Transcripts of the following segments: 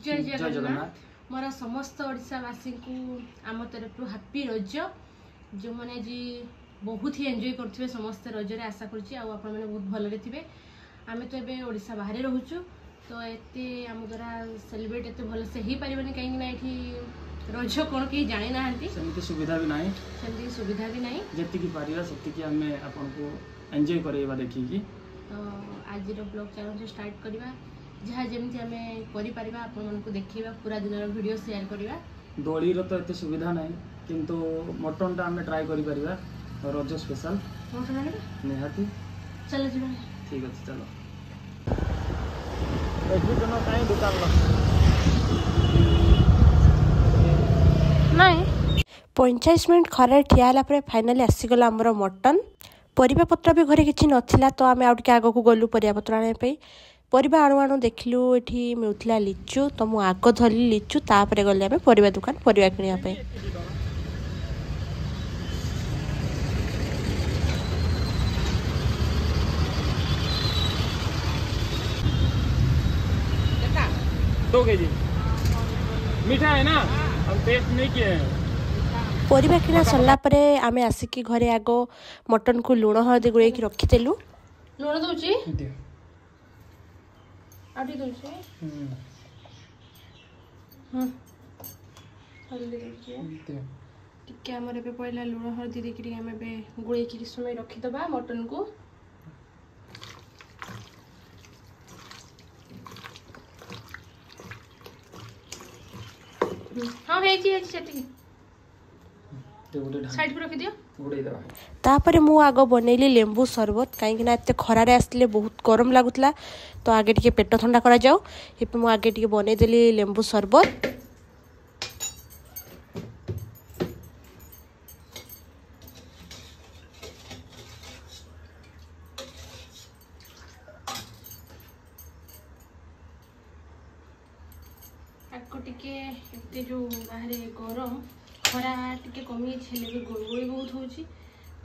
जय जगन्नाथ मोर समस्त ओडिशावासी को आम तरफ हैप्पी रज जो मैंने जी बहुत ही एंजॉय करथिबे समस्त रजरे आशा करछि आ आपण माने बहुत भलरे थिबे। आमे तो एबे ओडिशा बाहर रहउछु तो एते आम द्वारा सेलिब्रेट एते भल से ही परिबनी काहे ना एठी रज कोन के जाने नाहंती सेमती सुविधा भी नाही जति की पारिबा सेति की हमें आपन को एंजॉय करेबा देखि की तो आज रो ब्लॉग चैनल स्टार्ट करबा जहाँ जमी आम कर आपण को देखा पूरा दिन वीडियो शेयर करवा। दोली रो तो एते सुविधा नाही किंतु मटन टा हमें ट्राई करि परिबा रज स्पेशल मटन निहाती चलो जी ठीक अछि चलो एठी जनो काई दुकान ला नहीं 45 मिनट खरे ठिया होला पर फाइनली आसीगला हमर मटन परिबा पत्र भी घरे किछि नथिला तो आमे आउट के आगो को गलु परिबा पत्र आने पे परिबा आणु आणु देखलु एठी मिलुथला लिचु तो मु आगो धरली लिचु तापरे गले आमे परिबा दुकान परिबा किनिया पे दो केजी मीठा है ना हम टेस्ट नहीं किए हैं। परिबा किना सरला परे आमे आसिकी घरे आगो मटन को लुण हळदी गुळे की रखि देलु लुण दोची आडी दोची हल्दी दोची टिके हमर पे पहिला लुण हळदी देकी टिके हमें बे गुळे की समय रखि दबा मटन को हां हेची सेटिंग साइड को रखि दियो उड़े दबा तापर मु आगो बनैली लेंबू शरबत कहीं ना एते खरारे आसले बहुत गरम लागुतला तो आगे टिके पेट ठंडा करा जाओ एपे मु आगे टिके बनै देली लेंबू शरबत आको टिके एते जो बाहरे गरम खरा टिके कमी छेले भी गोलगोली बहुत होची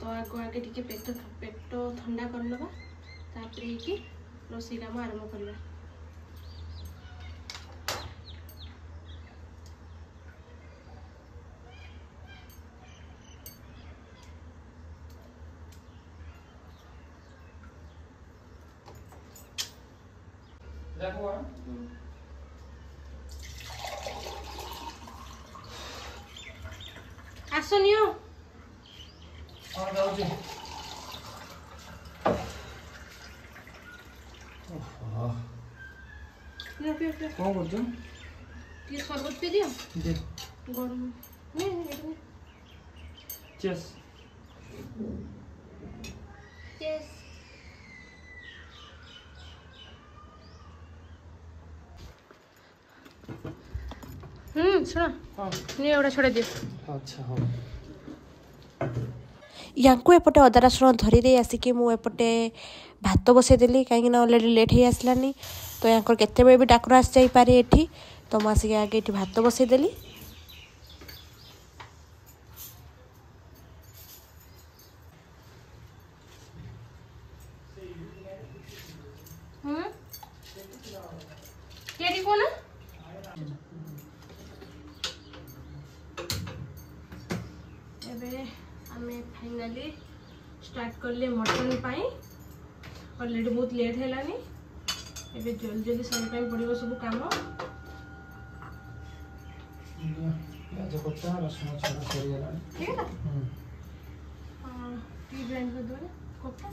तो आगे टिके पेट ठंडा कर लबा तापरे की रोसी काम आरंभ करबा। देखो आसनियो हां जाऊ छी ले पे कौन कर दो ये शरबत पे दियो दे गरम नहीं चेस यस सुना हां नहीं एवढा छोड़ दियो अच्छा हो यांकु एपटे अदा रसुण धरी दे आसिकी मु एपटे भात बसई देली कहीं ऑलरेडी लेट हो आसलानी तो यहाँ केते भी डाकर आसी जाई पारे एठी तो मु आसिक आगे एठी भात बसई देली केडी कोना हमें फाइनली स्टार्ट करले मटन पाई ऑलरेडी बहुत लेट हैलानी एबे जल्दी जल्दी सब टाइम पड़िबो सब काम प्याज पत्ता रसुण छोड़ा सरी गेला ठीक है हां टी ग्राइंड कर दो कोटा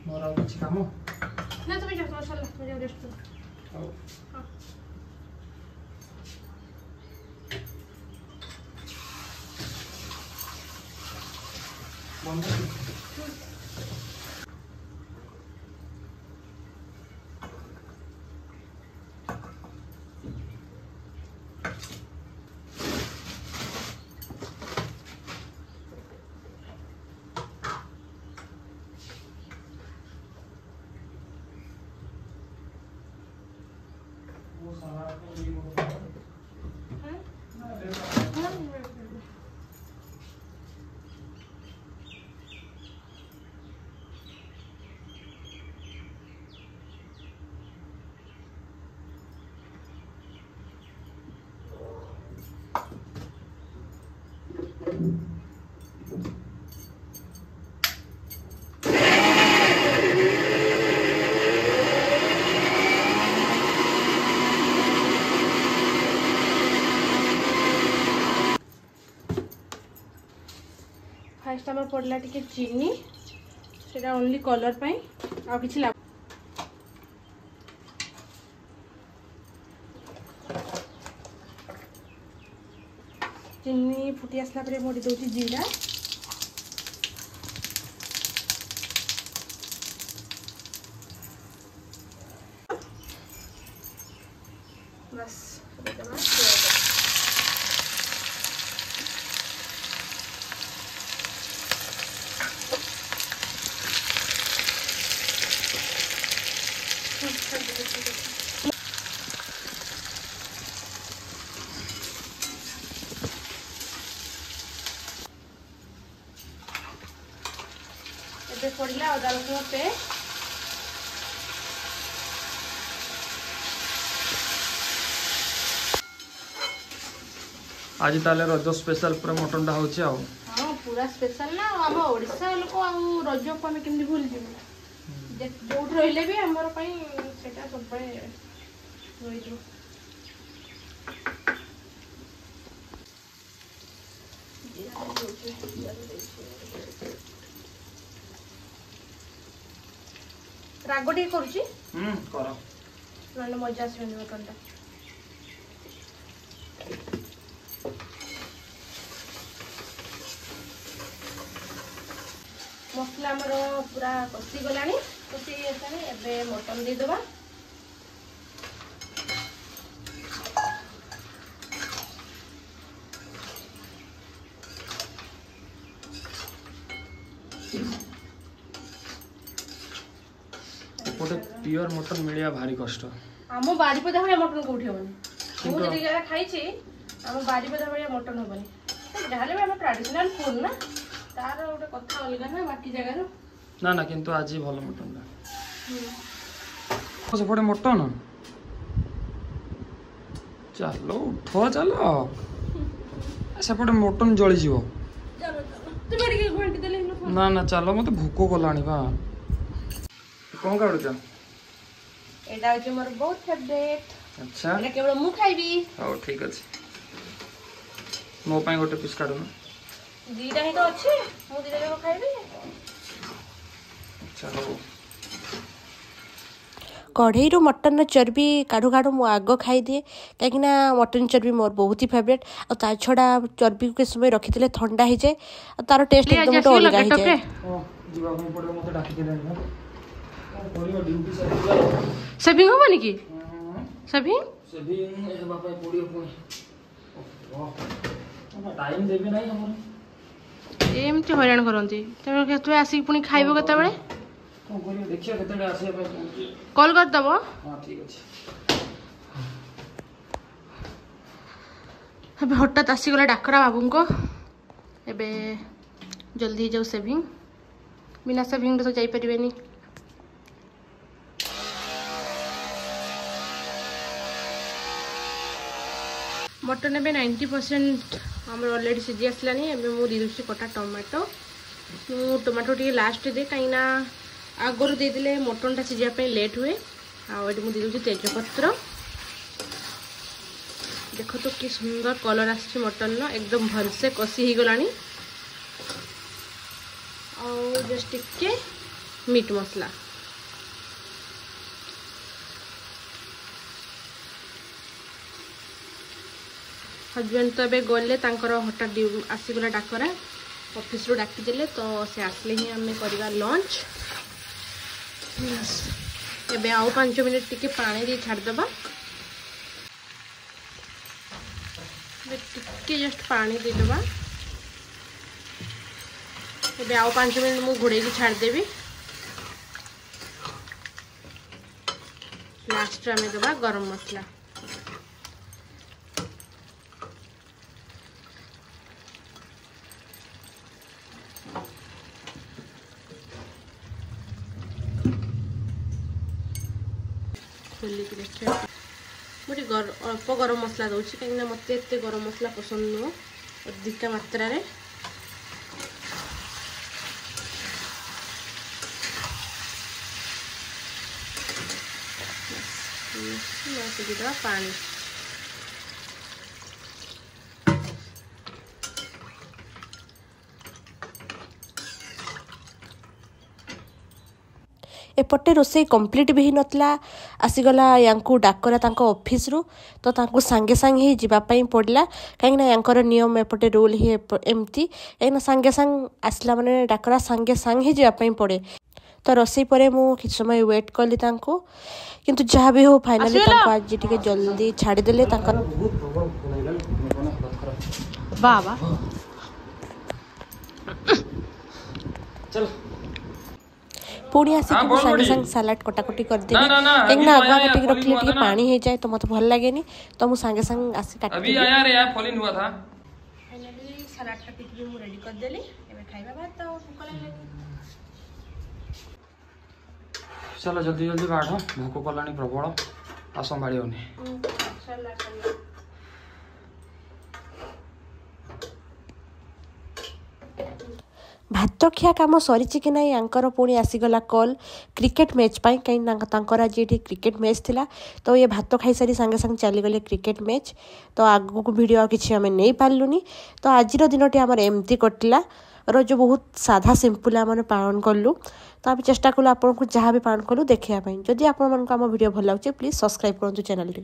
मोरा कुछ काम ना तुम्हें जाओ चल मुझे रेस्ट करो हां बंद वो सारा को ये बोल लास्ट आम पड़ा टी चीनी से ओनली कलर पाई आ कि लाभ चीनी फुटी आसला पर मोड़ी दूसरी जीरा बस पड़ा अदा रसुण पेस्ट आज ताले रज स्पेशल पूरा मटन टा होची आउ हाँ पूरा स्पेशल ना आम ओडिशा लोक रज को आम केमती भूल जीव जो रही भी आमर सेटा सब रही राग टे कर मजा आस मटन टा मसला आमर पूरा कषि गला कषि एबे मटन देदेबा गोटे प्योर मटन मिलिया भारी कष्ट आम बारीपदा भाया मटन कौटी हेनी मुझे खाई आम बारीपदा भाया मटन हेनी जहाँ भी आम ट्राडिशनल फूड ना तार गोटे कथा अलग ना बाकी जगह ना ना किंतु आज भल मटन सेपटे मटन चलो उठ चलो सेपटे मटन जली ना ना चलो मत भोक गलानी बा कौन काटुच एटा होचे मोर बहुत फेवरेट अच्छा एटा केवल मु खाइबी हो ठीक अछि मो पाई गोटे पीस काटो ना दीटा ही तो अछि मु दीटा जाको खाइबी अच्छा हो कढ़ई मटन चर्बी काढ़ू काढ़ू मु आग खाईदिए कहीं मटन चर्बी मोर बहुत ही फेवरेट और ता छड़ा चर्बी के समय रखी ठंडा हो जाए और तार टेस्ट एकदम गोटे अलग हो जाए जीवा को पड़े मते डाकी देले ना करियो ड्यूटी से सेविंग होबनी की सेविंग ए बापा पड़ियो कोन टाइम देबे नाही हमर एमती हैरान करती तू आसिक पुणी खाइब केतबेले कौन करियो देखियो केतडे आसे पे कॉल कर दबो हां ठीक अछि अबे हठात आसीगला डाकरा बाबू को एबे जल्दी जाऊ सेविंग बिना सेविंग तो जाई परिबेनी मटन एबे 90% हमर ऑलरेडी सिझी आसलानी एबे मु दिदुसी कटा टमाटो मु टमाटो टी लास्ट दे कहीं आगर देदेले मटन टा सिझा पे लेट हुए आउ मु देदुसी तेजपत्र देख तो कि सुंदर कलर आसी मटन न एकदम भलसे कषि हो गलानी और जस्ट टिके मीट मसला हजबैंड तो ए गले हठात आसीगला डाकरा ऑफिस रू डाकिदेले तो से आसले ही आम करवा लंच एबे आउ 5 मिनट टिके पानी दे छाड़दबा टिके जस्ट पानी देदबा एबे आउ 5 मिनट मु घोड़े की छाड़देवी लास्ट आम दबा गरम मसला खोलिक देखिए मुझे अल्प गरम मसला दूसरी कहीं मत एत गरम मसला पसंद नुह अधिक मात्रा रे दवा पानी एपटे रोसई कंप्लीट भी नतला आसीगला यांकू डाकरा तांको ऑफिस रु तो तांको सांगे सांग ही जीवापाई पड़ला कहीं यांकर नियम एपटे रूल ही एमती कहीं सांगे सांग आसला माने डाकरा सांगे सांग ही जीवापाई पड़े तो रोसई पर मु किछ समय वेट कली तांको किंतु जहाँ भी हो फाइनली तांको आज टिके जल्दी छाड़ी देले तांकर बाबा चल पुणी आसिक सांगे सांग सलाड कटाकटी कर देली कहीं आगुआ काटिक रखले टिके पानी हो जाए तो मत भल लागेनी तो मु सांगे सांग आसी काट अभी आया रे यार फॉलिन हुआ था फाइनली सलाड काटिक भी मु रेडी कर देली एबे खाइबा भात तो भूख लागले चलो जल्दी जल्दी काट भूख कलानी प्रबल आ संभाड़ी होनी भात खिया काम सरी कि ना यांकर पुणी आसीगला कॉल क्रिकेट मैच पाई कहीं तांकर आज ये क्रिकेट मैच थिला तो ये भात खाई सारी सांगे सांगे चली गले क्रिकेट मैच तो आगु को वीडियो किसी आम नहीं पार्लुनी तो आज दिनटी आम एमती कटिला रज बहुत साधा सिंपल आम पालन कलु तो आम चेष्टा कलु आपको जहाँ भी पालन कलु देखा जदि आप भिडियो भल लगे प्लीज सब्सक्राइब करूँ चैनल टी।